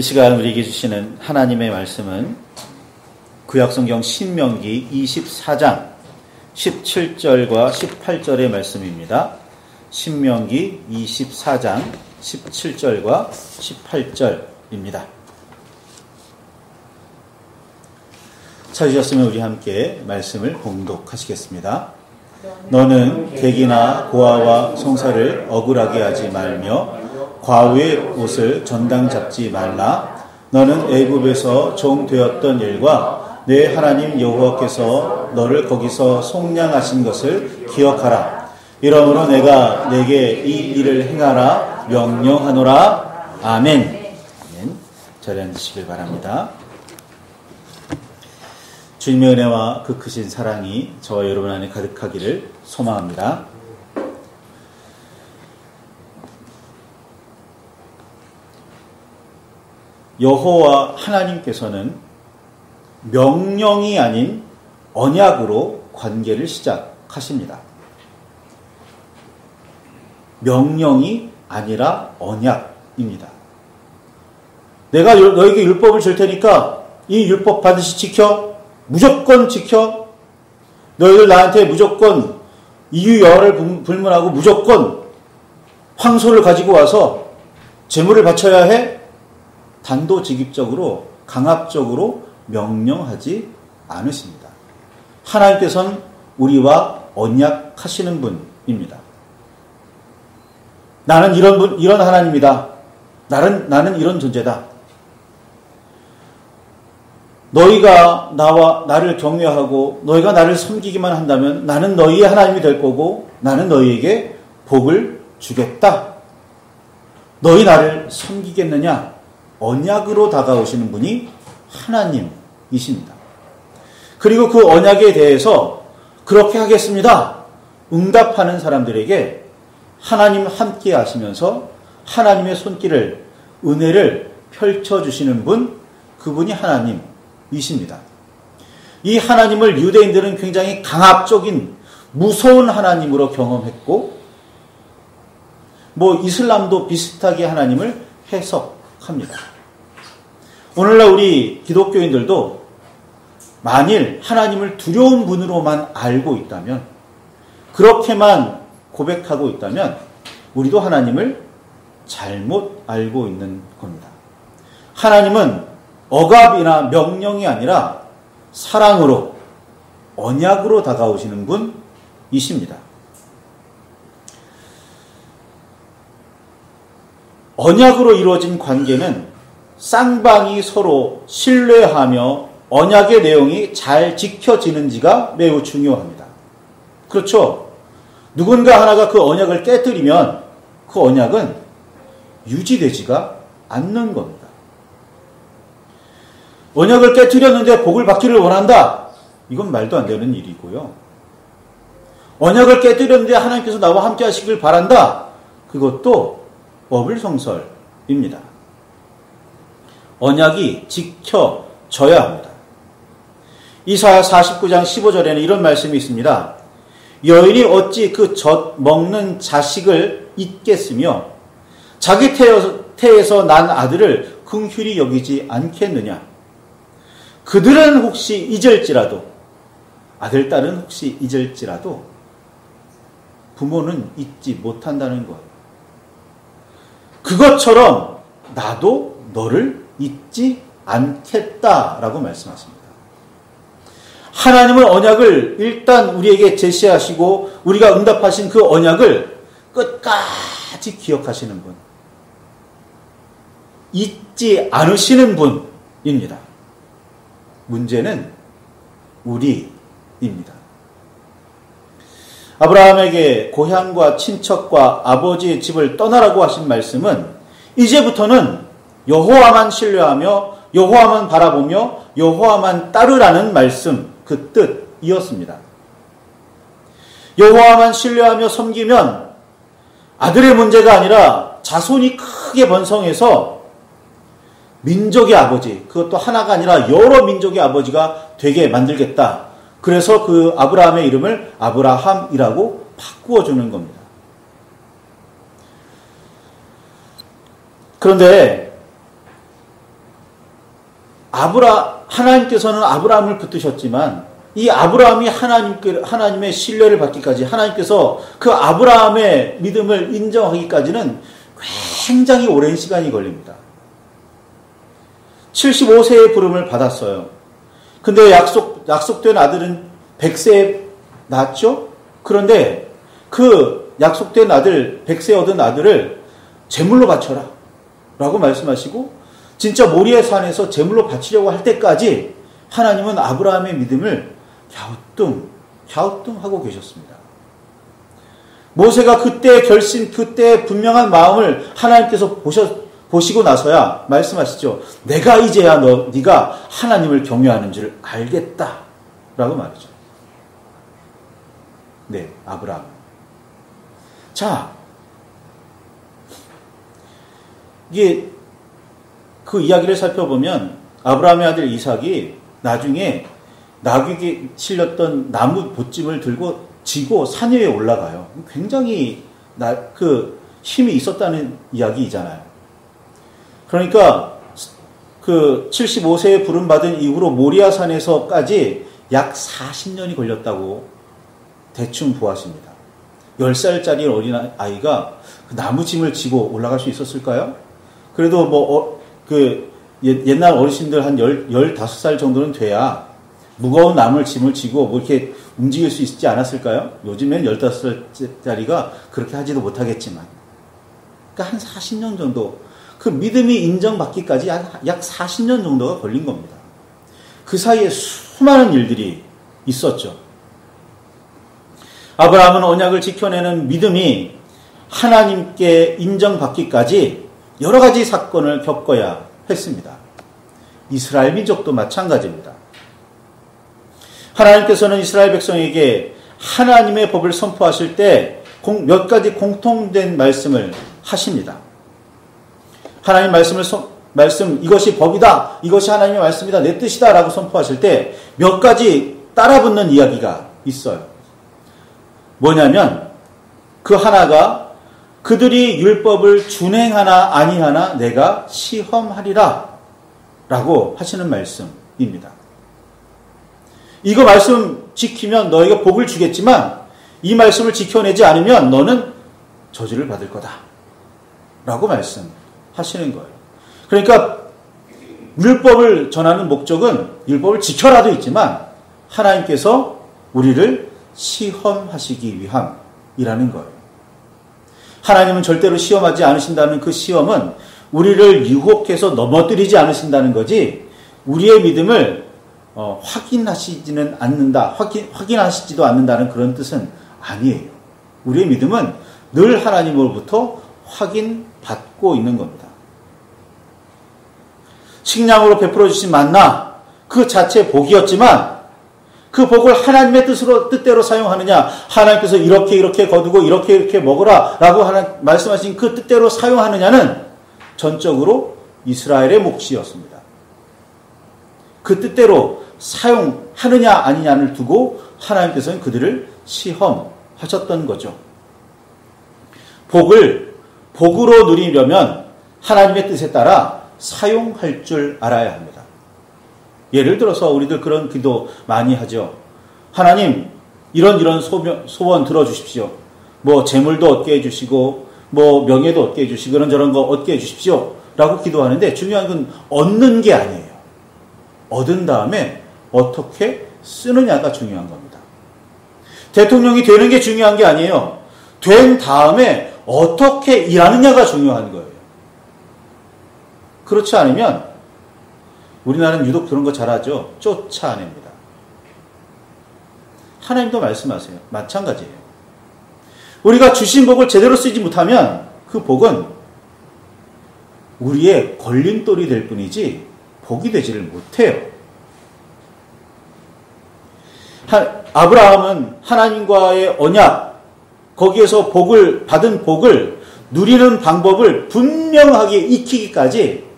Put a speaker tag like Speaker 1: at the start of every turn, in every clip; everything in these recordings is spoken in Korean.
Speaker 1: 이 시간 우리에게 주시는 하나님의 말씀은 구약성경 신명기 24장 17절과 18절의 말씀입니다. 신명기 24장 17절과 18절입니다. 찾으셨으면 우리 함께 말씀을 봉독하시겠습니다. 너는 객이나 고아와 송사를 억울하게 하지 말며 과부의 옷을 전당 잡지 말라. 너는 애굽에서 종 되었던 일과 내 하나님 여호와께서 너를 거기서 속량하신 것을 기억하라. 이러므로 내가 내게 이 일을 행하라 명령하노라. 아멘. 아멘. 자리에 앉으시길 바랍니다. 주님의 은혜와 그 크신 사랑이 저와 여러분 안에 가득하기를 소망합니다. 여호와 하나님께서는 명령이 아닌 언약으로 관계를 시작하십니다. 명령이 아니라 언약입니다. 내가 너에게 율법을 줄 테니까 이 율법 반드시 지켜. 무조건 지켜. 너희들 나한테 무조건 이유여를 불문하고 무조건 황소를 가지고 와서 제물을 바쳐야 해. 단도직입적으로 강압적으로 명령하지 않으십니다. 하나님께서는 우리와 언약하시는 분입니다. 나는 이런 하나님이다. 나는 이런 존재다. 너희가 나를 경외하고 너희가 나를 섬기기만 한다면 나는 너희의 하나님이 될 거고 나는 너희에게 복을 주겠다. 너희 나를 섬기겠느냐? 언약으로 다가오시는 분이 하나님이십니다. 그리고 그 언약에 대해서 그렇게 하겠습니다. 응답하는 사람들에게 하나님 함께 하시면서 하나님의 손길을, 은혜를 펼쳐주시는 분, 그분이 하나님이십니다. 이 하나님을 유대인들은 굉장히 강압적인 무서운 하나님으로 경험했고, 이슬람도 비슷하게 하나님을 해석합니다. 오늘날 우리 기독교인들도 만일 하나님을 두려운 분으로만 알고 있다면, 그렇게만 고백하고 있다면 우리도 하나님을 잘못 알고 있는 겁니다. 하나님은 억압이나 명령이 아니라 사랑으로, 언약으로 다가오시는 분이십니다. 언약으로 이루어진 관계는 쌍방이 서로 신뢰하며 언약의 내용이 잘 지켜지는지가 매우 중요합니다. 그렇죠? 누군가 하나가 그 언약을 깨뜨리면 그 언약은 유지되지가 않는 겁니다. 언약을 깨뜨렸는데 복을 받기를 원한다. 이건 말도 안 되는 일이고요. 언약을 깨뜨렸는데 하나님께서 나와 함께 하시길 바란다. 그것도 어불성설입니다. 언약이 지켜져야 합니다. 이사야 49장 15절에는 이런 말씀이 있습니다. 여인이 어찌 그 젖 먹는 자식을 잊겠으며 자기 태에서 난 아들을 긍휼히 여기지 않겠느냐. 그들은 혹시 잊을지라도, 아들, 딸은 혹시 잊을지라도 부모는 잊지 못한다는 것. 그것처럼 나도 너를 잊지 않겠다라고 말씀하십니다. 하나님은 언약을 일단 우리에게 제시하시고 우리가 응답하신 그 언약을 끝까지 기억하시는 분, 잊지 않으시는 분입니다. 문제는 우리입니다. 아브라함에게 고향과 친척과 아버지의 집을 떠나라고 하신 말씀은 이제부터는 여호와만 신뢰하며 여호와만 바라보며 여호와만 따르라는 말씀, 그 뜻이었습니다. 여호와만 신뢰하며 섬기면 아들의 문제가 아니라 자손이 크게 번성해서 민족의 아버지, 그것도 하나가 아니라 여러 민족의 아버지가 되게 만들겠다. 그래서 그 아브라함의 이름을 아브라함이라고 바꾸어주는 겁니다. 그런데 하나님께서는 아브라함을 붙드셨지만 이 아브라함이 하나님의 신뢰를 받기까지, 하나님께서 그 아브라함의 믿음을 인정하기까지는 굉장히 오랜 시간이 걸립니다. 75세의 부름을 받았어요. 근데 약속된 아들은 100세에 낳았죠? 그런데 그 약속된 아들, 100세 얻은 아들을 제물로 바쳐라 라고 말씀하시고, 진짜 모리아 산에서 제물로 바치려고 할 때까지 하나님은 아브라함의 믿음을 갸우뚱하고 계셨습니다. 모세가 그때 그때 분명한 마음을 하나님께서 보시고 나서야 말씀하시죠. 내가 이제야 네가 하나님을 경외하는 줄 알겠다 라고 말이죠. 네, 아브라함. 자, 이게 그 이야기를 살펴보면 아브라함의 아들 이삭이 나중에 나귀에 실렸던 나무 보찜을 지고 산 위에 올라가요. 굉장히 힘이 있었다는 이야기이잖아요. 그러니까 그 75세에 부름받은 이후로 모리아 산에서까지 약 40년이 걸렸다고 대충 보았습니다. 10살짜리 어린 아이가 그 나무짐을 지고 올라갈 수 있었을까요? 그래도 옛날 어르신들 한 15살 정도는 돼야 무거운 짐을 지고 이렇게 움직일 수 있지 않았을까요? 요즘엔 15살짜리가 그렇게 하지도 못하겠지만. 그러니까 한 40년 정도, 그 믿음이 인정받기까지 약 40년 정도가 걸린 겁니다. 그 사이에 수많은 일들이 있었죠. 아브라함은 언약을 지켜내는 믿음이 하나님께 인정받기까지 여러 가지 사건을 겪어야 했습니다. 이스라엘 민족도 마찬가지입니다. 하나님께서는 이스라엘 백성에게 하나님의 법을 선포하실 때 몇 가지 공통된 말씀을 하십니다. 하나님 말씀, 이것이 법이다, 이것이 하나님의 말씀이다, 내 뜻이다 라고 선포하실 때 몇 가지 따라붙는 이야기가 있어요. 뭐냐면 그 하나가 그들이 율법을 준행하나 아니하나 내가 시험하리라 라고 하시는 말씀입니다. 이거 말씀 지키면 너희가 복을 주겠지만 이 말씀을 지켜내지 않으면 너는 저주를 받을 거다 라고 말씀하시는 거예요. 그러니까 율법을 전하는 목적은 율법을 지켜라도 있지만 하나님께서 우리를 시험하시기 위함이라는 거예요. 하나님은 절대로 시험하지 않으신다는 그 시험은 우리를 유혹해서 넘어뜨리지 않으신다는 거지, 우리의 믿음을 확인하시지는 않는다, 확인하시지도 않는다는 그런 뜻은 아니에요. 우리의 믿음은 늘 하나님으로부터 확인받고 있는 겁니다. 식량으로 베풀어 주신 만나, 그 자체 복이었지만 그 복을 하나님의 뜻대로 사용하느냐, 하나님께서 이렇게 거두고 이렇게 먹으라 라고 말씀하신 그 뜻대로 사용하느냐는 전적으로 이스라엘의 몫이었습니다. 그 뜻대로 사용하느냐 아니냐를 두고 하나님께서는 그들을 시험하셨던 거죠. 복으로 누리려면 하나님의 뜻에 따라 사용할 줄 알아야 합니다. 예를 들어서 우리들 그런 기도 많이 하죠. 하나님, 이런 소원 들어주십시오. 재물도 얻게 해주시고, 명예도 얻게 해주시고, 이런저런 거 얻게 해주십시오 라고 기도하는데, 중요한 건 얻는 게 아니에요. 얻은 다음에 어떻게 쓰느냐가 중요한 겁니다. 대통령이 되는 게 중요한 게 아니에요. 된 다음에 어떻게 일하느냐가 중요한 거예요. 그렇지 않으면 우리나라는 유독 그런 거 잘하죠. 쫓아냅니다. 하나님도 말씀하세요. 마찬가지예요. 우리가 주신 복을 제대로 쓰지 못하면 그 복은 우리의 걸림돌이 될 뿐이지 복이 되지를 못해요. 아브라함은 하나님과의 언약, 거기에서 받은 복을 누리는 방법을 분명하게 익히기까지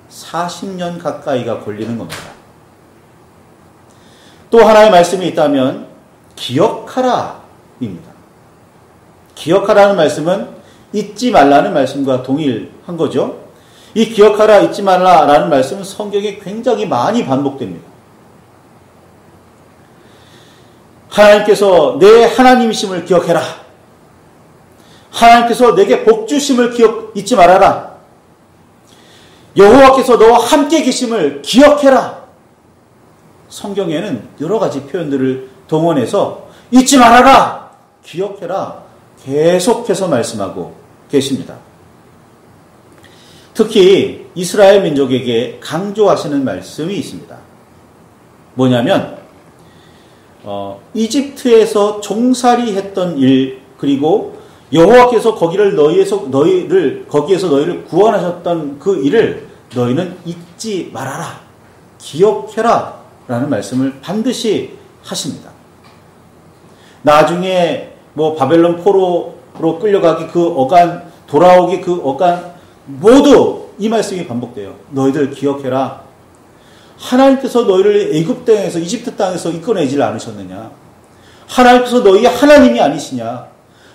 Speaker 1: 40년 가까이가 걸리는 겁니다. 또 하나의 말씀이 있다면 기억하라입니다. 기억하라는 말씀은 잊지 말라는 말씀과 동일한 거죠. 이 기억하라, 잊지 말라 라는 말씀은 성경에 굉장히 많이 반복됩니다. 하나님께서 내 하나님이심을 기억해라. 하나님께서 내게 복 주심을 잊지 말아라. 여호와께서 너와 함께 계심을 기억해라. 성경에는 여러 가지 표현들을 동원해서 잊지 말아라, 기억해라 계속해서 말씀하고 계십니다. 특히 이스라엘 민족에게 강조하시는 말씀이 있습니다. 뭐냐면 이집트에서 종살이 했던 일, 그리고 여호와께서 거기에서 너희를 구원하셨던 그 일을 너희는 잊지 말아라, 기억해라 라는 말씀을 반드시 하십니다. 나중에 바벨론 포로로 끌려가기 그 어간, 돌아오기 그 어간, 모두 이 말씀이 반복돼요. 너희들 기억해라. 하나님께서 너희를 애굽 땅에서, 이집트 땅에서 이끌어내질 않으셨느냐? 하나님께서 너희의 하나님이 아니시냐?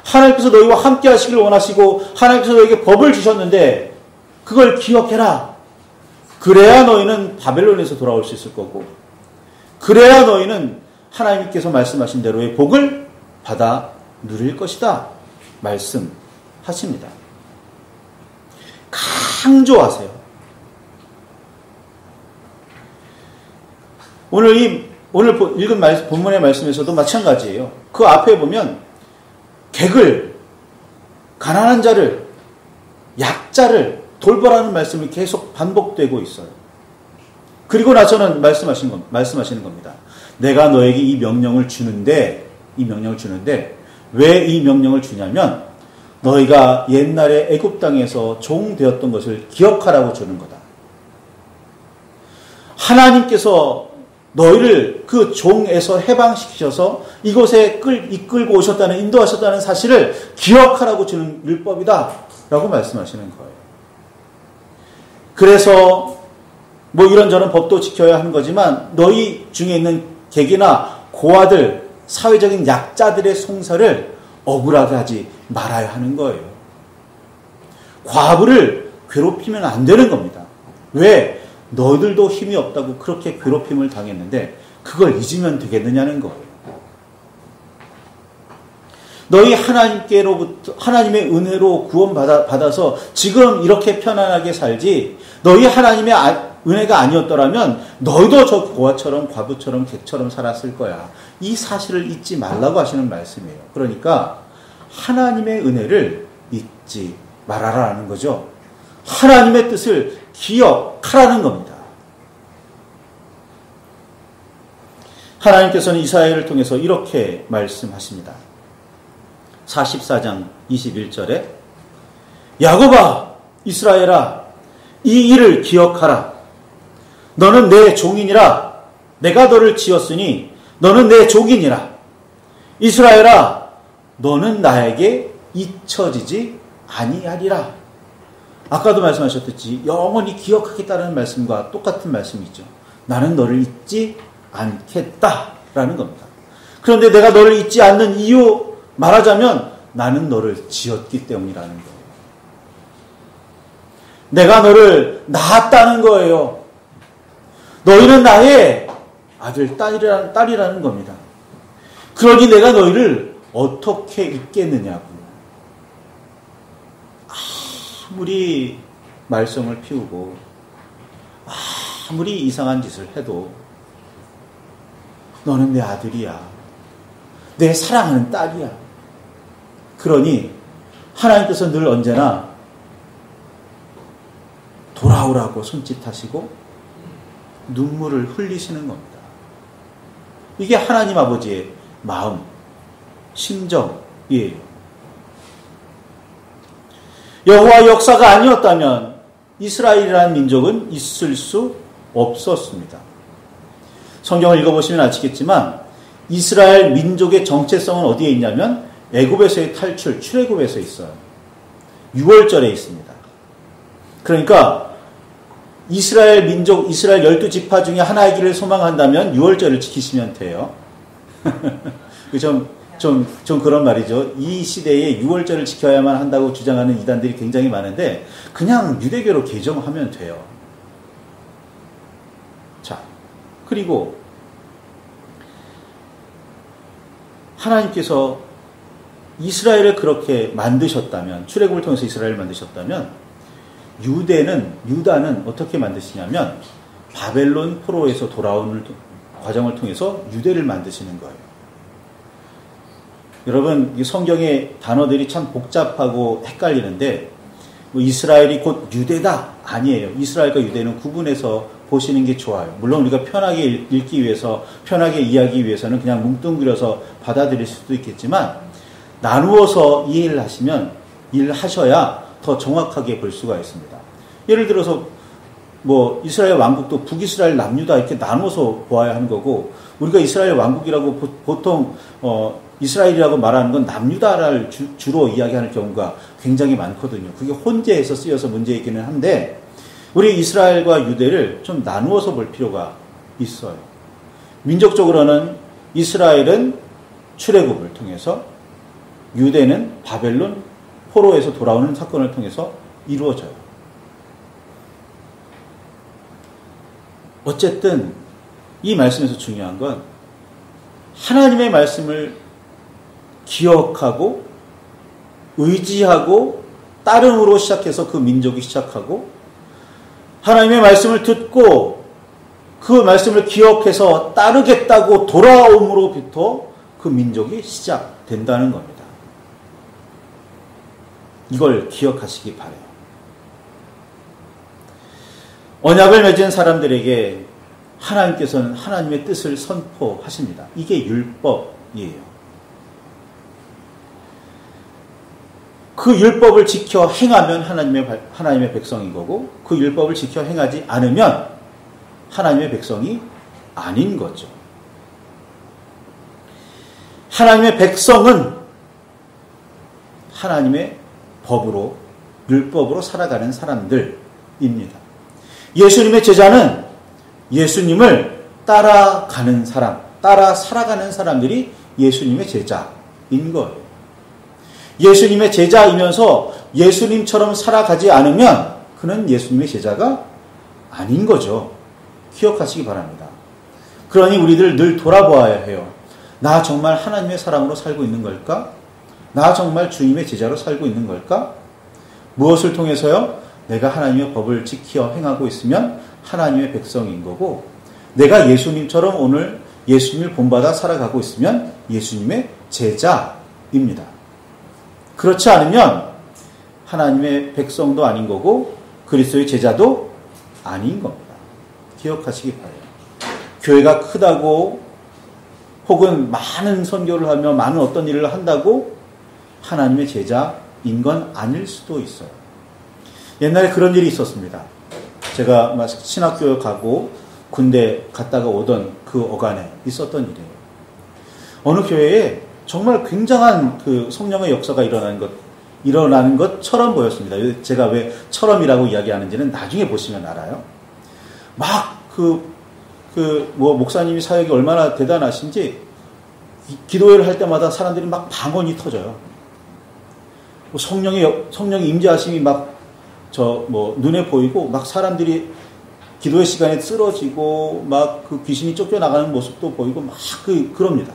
Speaker 1: 하나님께서 너희와 함께 하시길 원하시고 하나님께서 너희에게 법을 주셨는데 그걸 기억해라. 그래야 너희는 바벨론에서 돌아올 수 있을 거고, 그래야 너희는 하나님께서 말씀하신 대로의 복을 받아 누릴 것이다 말씀하십니다. 강조하세요. 오늘 읽은 본문의 말씀에서도 마찬가지예요. 그 앞에 보면 가난한 자를, 약자를 돌보라는 말씀이 계속 반복되고 있어요. 그리고 나서는 말씀하시는 겁니다. 내가 너에게 이 명령을 주는데 왜 이 명령을 주냐면 너희가 옛날에 애굽 땅에서 종 되었던 것을 기억하라고 주는 거다. 하나님께서 너희를 그 종에서 해방시키셔서 이곳에 이끌고 오셨다는, 인도하셨다는 사실을 기억하라고 주는 율법이다 라고 말씀하시는 거예요. 그래서 이런저런 법도 지켜야 하는 거지만 너희 중에 있는 객이나 고아들, 사회적인 약자들의 송사를 억울하게 하지 말아야 하는 거예요. 과부를 괴롭히면 안 되는 겁니다. 왜? 너희들도 힘이 없다고 그렇게 괴롭힘을 당했는데 그걸 잊으면 되겠느냐는 거예요. 너희 하나님께로부터, 하나님의 은혜로 구원받아서 지금 이렇게 편안하게 살지, 너희 하나님의 은혜가 아니었더라면 너희도 저 고아처럼, 과부처럼, 객처럼 살았을 거야. 이 사실을 잊지 말라고 하시는 말씀이에요. 그러니까 하나님의 은혜를 잊지 말아라라는 거죠. 하나님의 뜻을 기억하라는 겁니다. 하나님께서는 이사야를 통해서 이렇게 말씀하십니다. 44장 21절에 야곱아, 이스라엘아, 이 일을 기억하라. 너는 내 종이니라. 내가 너를 지었으니 너는 내 종이니라. 이스라엘아, 너는 나에게 잊혀지지 아니하리라. 아까도 말씀하셨듯이 영원히 기억하겠다는 말씀과 똑같은 말씀이죠. 나는 너를 잊지 않겠다라는 겁니다. 그런데 내가 너를 잊지 않는 이유, 말하자면 나는 너를 지었기 때문이라는 거예요. 내가 너를 낳았다는 거예요. 너희는 나의 아들, 딸이라는 겁니다. 그러니 내가 너희를 어떻게 잊겠느냐고요. 아무리 말썽을 피우고 아무리 이상한 짓을 해도 너는 내 아들이야. 내 사랑하는 딸이야. 그러니 하나님께서 늘 언제나 돌아오라고 손짓하시고 눈물을 흘리시는 겁니다. 이게 하나님 아버지의 마음, 심정이에요. 여호와 역사가 아니었다면 이스라엘이라는 민족은 있을 수 없었습니다. 성경을 읽어보시면 아시겠지만 이스라엘 민족의 정체성은 어디에 있냐면 애굽에서의 탈출, 출애굽에서 있어요. 6월절에 있습니다. 그러니까 이스라엘 민족, 이스라엘 12지파 중에 하나의 길을 소망한다면 6월절을 지키시면 돼요. 좀 좀 그런 말이죠. 이 시대에 6월절을 지켜야만 한다고 주장하는 이단들이 굉장히 많은데 그냥 유대교로 개정하면 돼요. 자, 그리고 하나님께서 이스라엘을 그렇게 만드셨다면, 출애굽을 통해서 이스라엘을 만드셨다면, 유다는 어떻게 만드시냐면 바벨론 포로에서 돌아오는 과정을 통해서 유대를 만드시는 거예요. 여러분, 이 성경의 단어들이 참 복잡하고 헷갈리는데 뭐 이스라엘이 곧 유대다 아니에요. 이스라엘과 유대는 구분해서 보시는 게 좋아요. 물론 우리가 편하게 읽기 위해서, 편하게 이해하기 위해서는 그냥 뭉뚱그려서 받아들일 수도 있겠지만 나누어서 이해를 하셔야 더 정확하게 볼 수가 있습니다. 예를 들어서 뭐 이스라엘 왕국도 북이스라엘, 남유다 이렇게 나눠서 보아야 하는 거고, 우리가 이스라엘 왕국이라고 보통 이스라엘이라고 말하는 건 남유다를 주로 이야기하는 경우가 굉장히 많거든요. 그게 혼재해서 쓰여서 문제이기는 한데 우리 이스라엘과 유대를 좀 나누어서 볼 필요가 있어요. 민족적으로는 이스라엘은 출애굽을 통해서, 유대는 바벨론 포로에서 돌아오는 사건을 통해서 이루어져요. 어쨌든 이 말씀에서 중요한 건 하나님의 말씀을 기억하고 의지하고 따름으로 시작해서 그 민족이 시작하고, 하나님의 말씀을 듣고 그 말씀을 기억해서 따르겠다고 돌아옴으로부터 그 민족이 시작된다는 겁니다. 이걸 기억하시기 바라요. 언약을 맺은 사람들에게 하나님께서는 하나님의 뜻을 선포하십니다. 이게 율법이에요. 그 율법을 지켜 행하면 하나님의 백성인 거고, 그 율법을 지켜 행하지 않으면 하나님의 백성이 아닌 거죠. 하나님의 백성은 하나님의 법으로, 율법으로 살아가는 사람들입니다. 예수님의 제자는 예수님을 따라가는 사람, 따라 살아가는 사람들이 예수님의 제자인 거예요. 예수님의 제자이면서 예수님처럼 살아가지 않으면 그는 예수님의 제자가 아닌 거죠. 기억하시기 바랍니다. 그러니 우리들 늘 돌아보아야 해요. 나 정말 하나님의 사람으로 살고 있는 걸까? 나 정말 주님의 제자로 살고 있는 걸까? 무엇을 통해서요? 내가 하나님의 법을 지켜 행하고 있으면 하나님의 백성인 거고, 내가 예수님처럼 오늘 예수님을 본받아 살아가고 있으면 예수님의 제자입니다. 그렇지 않으면 하나님의 백성도 아닌 거고 그리스도의 제자도 아닌 겁니다. 기억하시기 바라요. 교회가 크다고 혹은 많은 선교를 하며 많은 어떤 일을 한다고 하나님의 제자인 건 아닐 수도 있어요. 옛날에 그런 일이 있었습니다. 제가 신학교에 가고 군대 갔다가 오던 그 어간에 있었던 일이에요. 어느 교회에 정말 굉장한 그 성령의 역사가 일어나는 것처럼 보였습니다. 제가 왜 처럼이라고 이야기하는지는 나중에 보시면 알아요. 막 목사님이 사역이 얼마나 대단하신지 기도회를 할 때마다 사람들이 막 방언이 터져요. 성령의 임재하심이 눈에 보이고 막 사람들이 기도의 시간에 쓰러지고 막 그 귀신이 쫓겨나가는 모습도 보이고 막 그럽니다.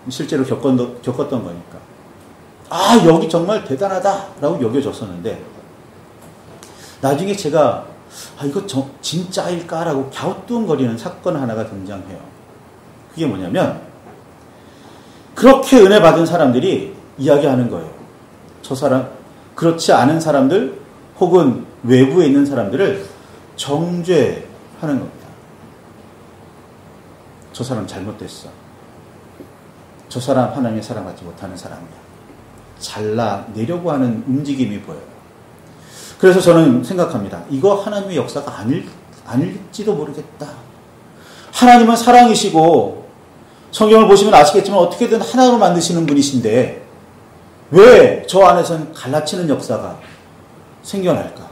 Speaker 1: 실제로 겪었던 거니까. 아, 여기 정말 대단하다라고 여겨졌었는데, 나중에 제가 이거 진짜일까라고 갸우뚱거리는 사건 하나가 등장해요. 그게 뭐냐면, 그렇게 은혜 받은 사람들이 이야기하는 거예요. 저 사람, 그렇지 않은 사람들 혹은 외부에 있는 사람들을 정죄하는 겁니다. 저 사람 잘못됐어. 저 사람 하나님의 사랑받지 못하는 사람이야. 잘라내려고 하는 움직임이 보여요. 그래서 저는 생각합니다. 이거 하나님의 역사가 아닐지도 모르겠다. 하나님은 사랑이시고 성경을 보시면 아시겠지만 어떻게든 하나로 만드시는 분이신데 왜 저 안에서는 갈라치는 역사가 생겨날까?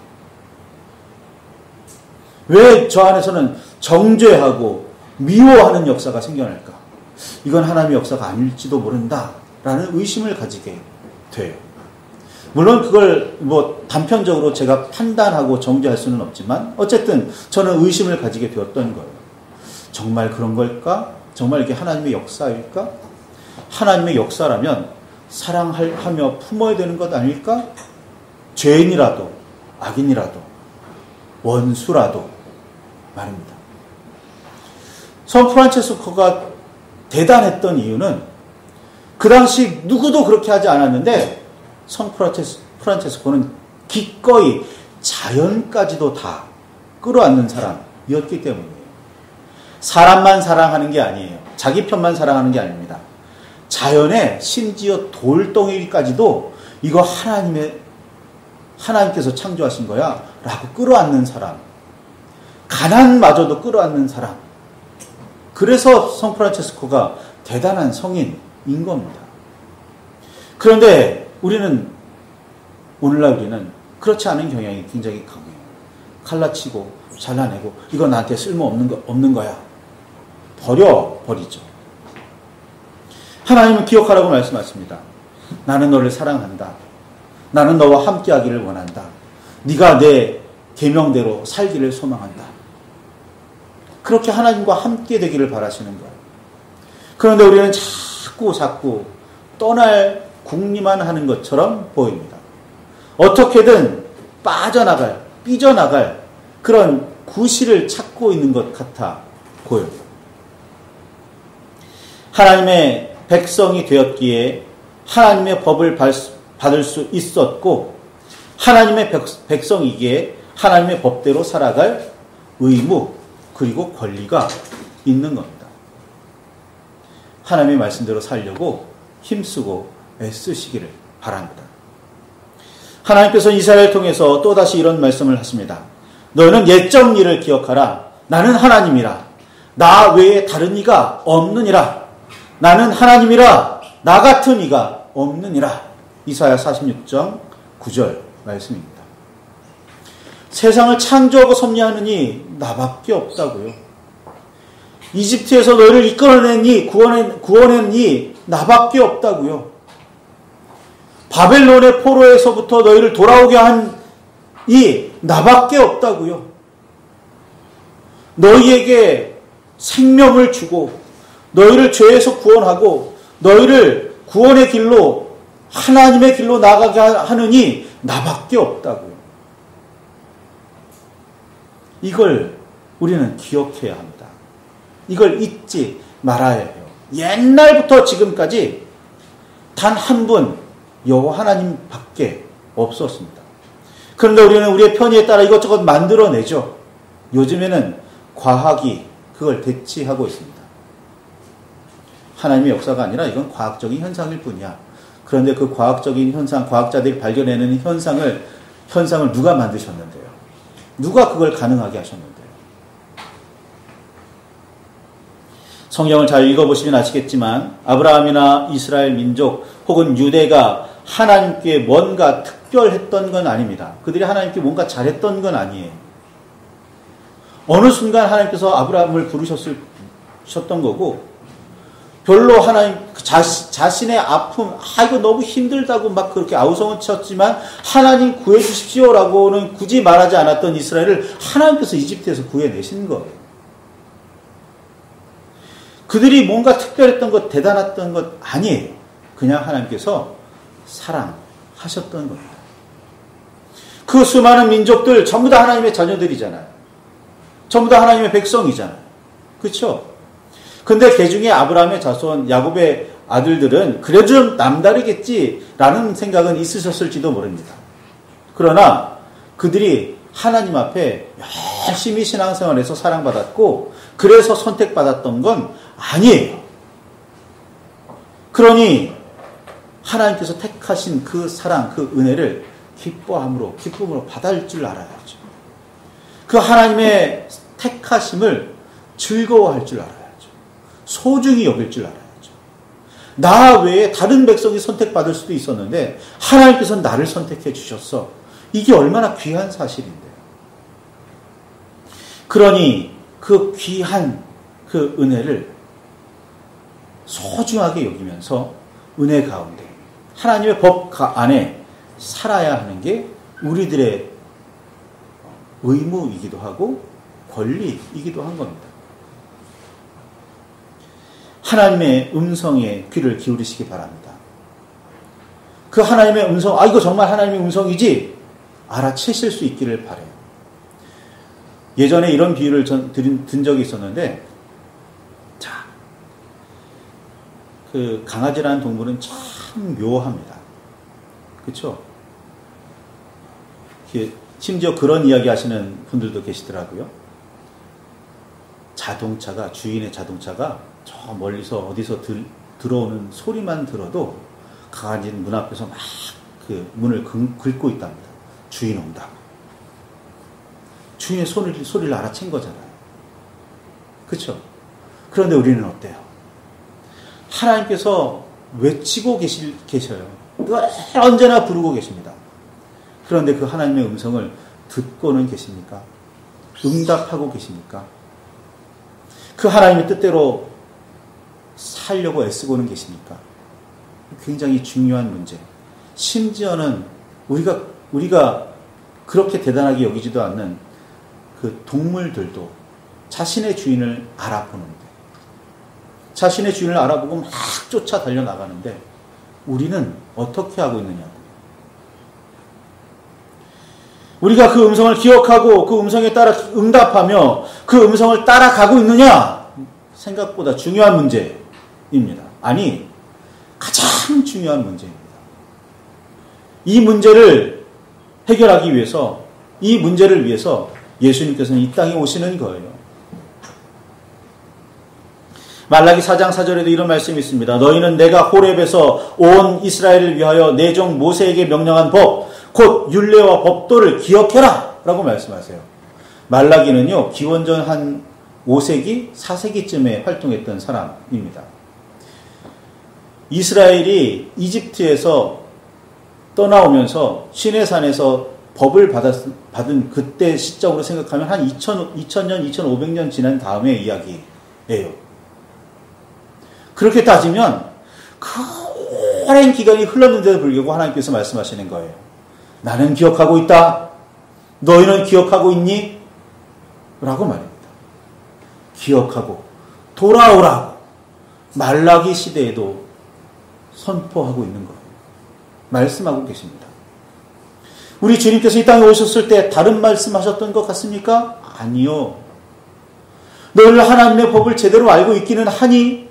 Speaker 1: 왜 저 안에서는 정죄하고 미워하는 역사가 생겨날까? 이건 하나님의 역사가 아닐지도 모른다라는 의심을 가지게 돼요. 물론 그걸 단편적으로 제가 판단하고 정죄할 수는 없지만 어쨌든 저는 의심을 가지게 되었던 거예요. 정말 그런 걸까? 정말 이게 하나님의 역사일까? 하나님의 역사라면 사랑하며 품어야 되는 것 아닐까? 죄인이라도 악인이라도 원수라도 말입니다. 성 프란체스코가 대단했던 이유는 그 당시 누구도 그렇게 하지 않았는데 성 프란체스코는 기꺼이 자연까지도 다 끌어안는 사람이었기 때문이에요. 사람만 사랑하는 게 아니에요. 자기 편만 사랑하는 게 아닙니다. 자연에 심지어 돌덩이까지도 이거 하나님께서 창조하신 거야 라고 끌어안는 사람, 가난마저도 끌어안는 사람. 그래서 성 프란체스코가 대단한 성인인 겁니다. 그런데 오늘날 우리는 그렇지 않은 경향이 굉장히 강해요. 칼라치고 잘라내고 이거 나한테 쓸모없는 거야. 버리죠. 하나님은 기억하라고 말씀하십니다. 나는 너를 사랑한다. 나는 너와 함께하기를 원한다. 네가 내 계명대로 살기를 소망한다. 그렇게 하나님과 함께 되기를 바라시는 거예요. 그런데 우리는 자꾸 떠날 궁리만 하는 것처럼 보입니다. 어떻게든 삐져나갈 그런 구실을 찾고 있는 것 같아 보여요. 하나님의 백성이 되었기에 하나님의 법을 받을 수 있었고 하나님의 백성이기에 하나님의 법대로 살아갈 의무 그리고 권리가 있는 겁니다. 하나님의 말씀대로 살려고 힘쓰고 애쓰시기를 바랍니다. 하나님께서 이사야를 통해서 또다시 이런 말씀을 하십니다. 너는 옛적 일을 기억하라. 나는 하나님이라. 나 외에 다른 이가 없느니라. 나는 하나님이라. 나 같은 이가 없느니라. 이사야 46장 9절 말씀입니다. 세상을 창조하고 섭리하는 이 나밖에 없다고요. 이집트에서 너희를 이끌어낸 이 구원한 이 나밖에 없다고요. 바벨론의 포로에서부터 너희를 돌아오게 한 이 나밖에 없다고요. 너희에게 생명을 주고 너희를 죄에서 구원하고 너희를 구원의 길로 하나님의 길로 나아가게 하는 이 나밖에 없다고요. 이걸 우리는 기억해야 합니다. 이걸 잊지 말아야 해요. 옛날부터 지금까지 단 한 분 여호와 하나님밖에 없었습니다. 그런데 우리는 우리의 편의에 따라 이것저것 만들어내죠. 요즘에는 과학이 그걸 대치하고 있습니다. 하나님의 역사가 아니라 이건 과학적인 현상일 뿐이야. 그런데 그 과학적인 현상, 과학자들이 발견해내는 현상을 누가 만드셨는데요? 누가 그걸 가능하게 하셨는데요? 성경을 잘 읽어보시면 아시겠지만 아브라함이나 이스라엘 민족 혹은 유대가 하나님께 뭔가 특별했던 건 아닙니다. 그들이 하나님께 뭔가 잘했던 건 아니에요. 어느 순간 하나님께서 아브라함을 부르셨던 거고 별로 하나님 자신의 아픔, 이거 너무 힘들다고 막 그렇게 아우성을 쳤지만 하나님 구해주십시오라고는 굳이 말하지 않았던 이스라엘을 하나님께서 이집트에서 구해내신 거예요. 그들이 뭔가 특별했던 것, 대단했던 것 아니에요. 그냥 하나님께서 사랑하셨던 겁니다. 그 수많은 민족들 전부 다 하나님의 자녀들이잖아요. 전부 다 하나님의 백성이잖아요. 그렇죠? 근데 그 중에 아브라함의 자손, 야곱의 아들들은 그래도 좀 남다르겠지라는 생각은 있으셨을지도 모릅니다. 그러나 그들이 하나님 앞에 열심히 신앙생활에서 사랑받았고 그래서 선택받았던 건 아니에요. 그러니 하나님께서 택하신 그 사랑, 그 은혜를 기쁨으로 받을 줄 알아야죠. 그 하나님의 택하심을 즐거워할 줄 알아야죠. 소중히 여길 줄 알아야죠. 나 외에 다른 백성이 선택받을 수도 있었는데 하나님께서는 나를 선택해 주셨어. 이게 얼마나 귀한 사실인데요. 그러니 그 귀한 그 은혜를 소중하게 여기면서 은혜 가운데 하나님의 법 안에 살아야 하는 게 우리들의 의무이기도 하고 권리이기도 한 겁니다. 하나님의 음성에 귀를 기울이시기 바랍니다. 그 하나님의 음성, 이거 정말 하나님의 음성이지 알아채실 수 있기를 바라요. 예전에 이런 비유를 든 적이 있었는데, 자, 그 강아지라는 동물은 참 묘합니다. 그렇죠? 심지어 그런 이야기 하시는 분들도 계시더라고요. 주인의 자동차가 저 멀리서 어디서 들어오는 소리만 들어도 강아지는 문 앞에서 막 그 문을 긁고 있답니다. 주인 온다고. 주인의 소리를 알아챈 거잖아요. 그렇죠? 그런데 우리는 어때요? 하나님께서 외치고 계셔요. 언제나 부르고 계십니다. 그런데 그 하나님의 음성을 듣고는 계십니까? 응답하고 계십니까? 그 하나님의 뜻대로 살려고 애쓰고는 계십니까? 굉장히 중요한 문제. 심지어는 우리가 그렇게 대단하게 여기지도 않는 그 동물들도 자신의 주인을 알아보는데, 자신의 주인을 알아보고 막 쫓아 달려나가는데 우리는 어떻게 하고 있느냐고. 우리가 그 음성을 기억하고 그 음성에 따라 응답하며 그 음성을 따라가고 있느냐? 생각보다 중요한 문제입니다. 아니, 가장 중요한 문제입니다. 이 문제를 해결하기 위해서, 이 문제를 위해서 예수님께서는 이 땅에 오시는 거예요. 말라기 4장 4절에도 이런 말씀이 있습니다. 너희는 내가 호렙에서 온 이스라엘을 위하여 내 종 모세에게 명령한 법, 곧 율례와 법도를 기억해라! 라고 말씀하세요. 말라기는요, 기원전 한 5세기, 4세기쯤에 활동했던 사람입니다. 이스라엘이 이집트에서 떠나오면서 시내산에서 법을 받은 그때 시점으로 생각하면 한 2000년, 2500년 지난 다음의 이야기예요. 그렇게 따지면 그 오랜 기간이 흘렀는데도 불구하고 하나님께서 말씀하시는 거예요. 나는 기억하고 있다. 너희는 기억하고 있니? 라고 말입니다. 기억하고 돌아오라고 말라기 시대에도 선포하고 있는 거예요. 말씀하고 계십니다. 우리 주님께서 이 땅에 오셨을 때 다른 말씀하셨던 것 같습니까? 아니요. 너희는 하나님의 법을 제대로 알고 있기는 하니,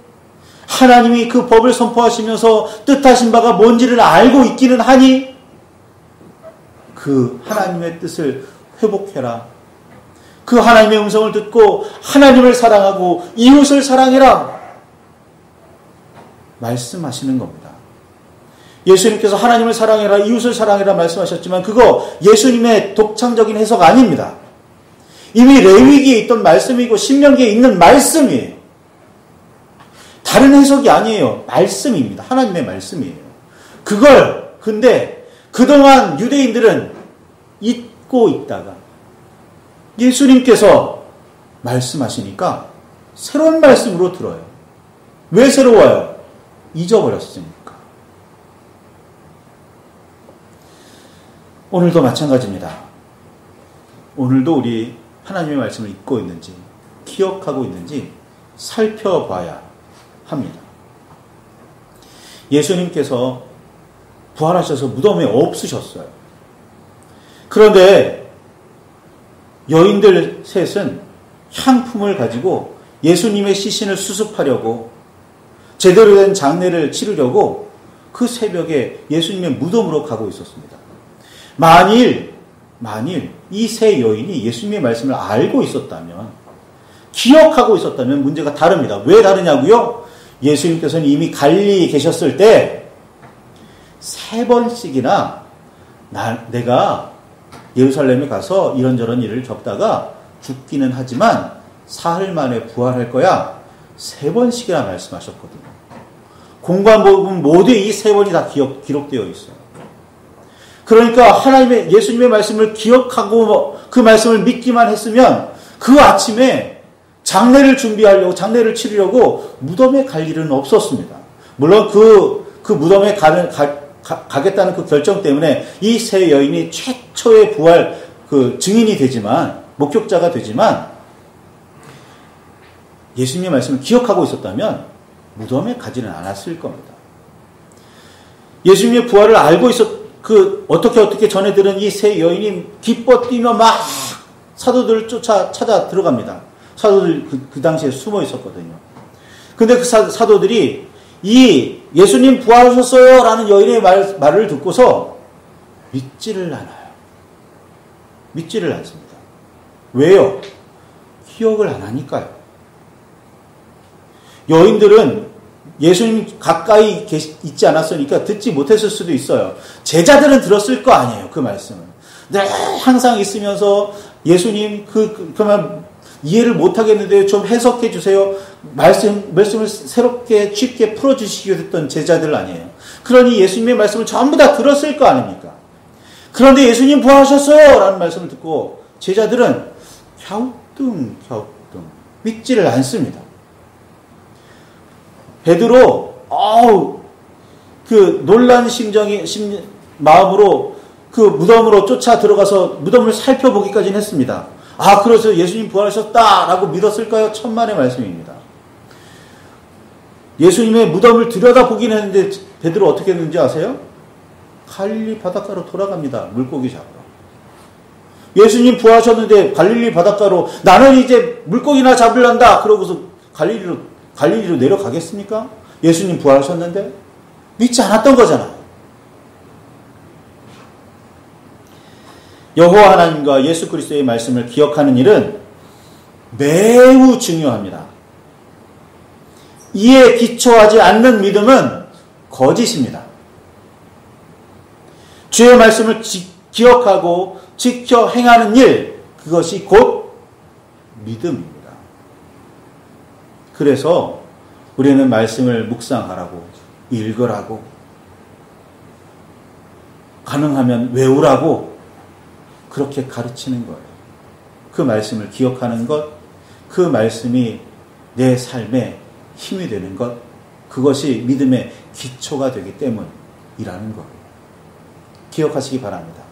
Speaker 1: 하나님이 그 법을 선포하시면서 뜻하신 바가 뭔지를 알고 있기는 하니, 그 하나님의 뜻을 회복해라. 그 하나님의 음성을 듣고 하나님을 사랑하고 이웃을 사랑해라. 말씀하시는 겁니다. 예수님께서 하나님을 사랑해라, 이웃을 사랑해라 말씀하셨지만 그거 예수님의 독창적인 해석 아닙니다. 이미 레위기에 있던 말씀이고 신명기에 있는 말씀이에요. 다른 해석이 아니에요. 말씀입니다. 하나님의 말씀이에요. 그걸 근데 그동안 유대인들은 잊고 있다가 예수님께서 말씀하시니까 새로운 말씀으로 들어요. 왜 새로워요? 잊어버렸으니까. 오늘도 마찬가지입니다. 오늘도 우리 하나님의 말씀을 잊고 있는지 기억하고 있는지 살펴봐야 합니다. 예수님께서 부활하셔서 무덤에 없으셨어요. 그런데 여인들 셋은 향품을 가지고 예수님의 시신을 수습하려고 제대로 된 장례를 치르려고 그 새벽에 예수님의 무덤으로 가고 있었습니다. 만일 이 세 여인이 예수님의 말씀을 알고 있었다면, 기억하고 있었다면 문제가 다릅니다. 왜 다르냐고요? 예수님께서는 이미 갈릴리에 계셨을 때 3번씩이나 내가 예루살렘에 가서 이런저런 일을 겪다가 죽기는 하지만 사흘 만에 부활할 거야. 3번씩이나 말씀하셨거든요. 공관 복음 모두에 이 3번이 다 기록되어 있어요. 그러니까 예수님의 말씀을 기억하고 그 말씀을 믿기만 했으면 그 아침에 장례를 준비하려고, 장례를 치르려고 무덤에 갈 일은 없었습니다. 물론 그 무덤에 가겠다는 그 결정 때문에 이 세 여인이 최초의 부활 그 증인이 되지만, 목격자가 되지만, 예수님의 말씀을 기억하고 있었다면 무덤에 가지는 않았을 겁니다. 예수님의 부활을 알고 어떻게 전해 들은 이 세 여인이 기뻐 뛰며 막 사도들을 찾아 들어갑니다. 사도들 그 당시에 숨어 있었거든요. 근데 그 사도들이 이 예수님 부활하셨어요 라는 여인의 말을 듣고서 믿지를 않아요. 믿지를 않습니다. 왜요? 기억을 안 하니까요. 여인들은 예수님 가까이 있지 않았으니까 듣지 못했을 수도 있어요. 제자들은 들었을 거 아니에요. 그 말씀을. 늘 항상 있으면서 예수님 그러면 이해를 못하겠는데 좀 해석해 주세요. 말씀을 새롭게 쉽게 풀어주시기로 했던 제자들 아니에요. 그러니 예수님의 말씀을 전부 다 들었을 거 아닙니까? 그런데 예수님 부활하셨어요 라는 말씀을 듣고 제자들은 갸우뚱 믿지를 않습니다. 베드로 그 놀란 마음으로 그 무덤으로 쫓아 들어가서 무덤을 살펴보기까지는 했습니다. 그래서 예수님 부활하셨다라고 믿었을까요? 천만의 말씀입니다. 예수님의 무덤을 들여다보긴 했는데 베드로 어떻게 했는지 아세요? 갈릴리 바닷가로 돌아갑니다. 물고기 잡으러. 예수님 부활하셨는데 갈릴리 바닷가로 나는 이제 물고기나 잡으란다. 그러고서 갈릴리로 내려가겠습니까? 예수님 부활하셨는데 믿지 않았던 거잖아요. 여호와 하나님과 예수 그리스도의 말씀을 기억하는 일은 매우 중요합니다. 이에 기초하지 않는 믿음은 거짓입니다. 주의 말씀을 기억하고 지켜 행하는 일, 그것이 곧 믿음입니다. 그래서 우리는 말씀을 묵상하라고, 읽으라고, 가능하면 외우라고 그렇게 가르치는 거예요. 그 말씀을 기억하는 것, 그 말씀이 내 삶에 힘이 되는 것, 그것이 믿음의 기초가 되기 때문이라는 거예요. 기억하시기 바랍니다.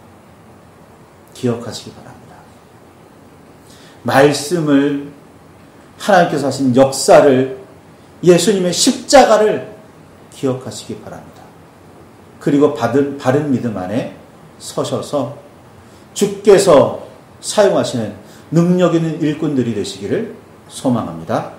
Speaker 1: 기억하시기 바랍니다. 말씀을, 하나님께서 하신 역사를, 예수님의 십자가를 기억하시기 바랍니다. 그리고 바른 믿음 안에 서셔서 주께서 사용하시는 능력 있는 일꾼들이 되시기를 소망합니다.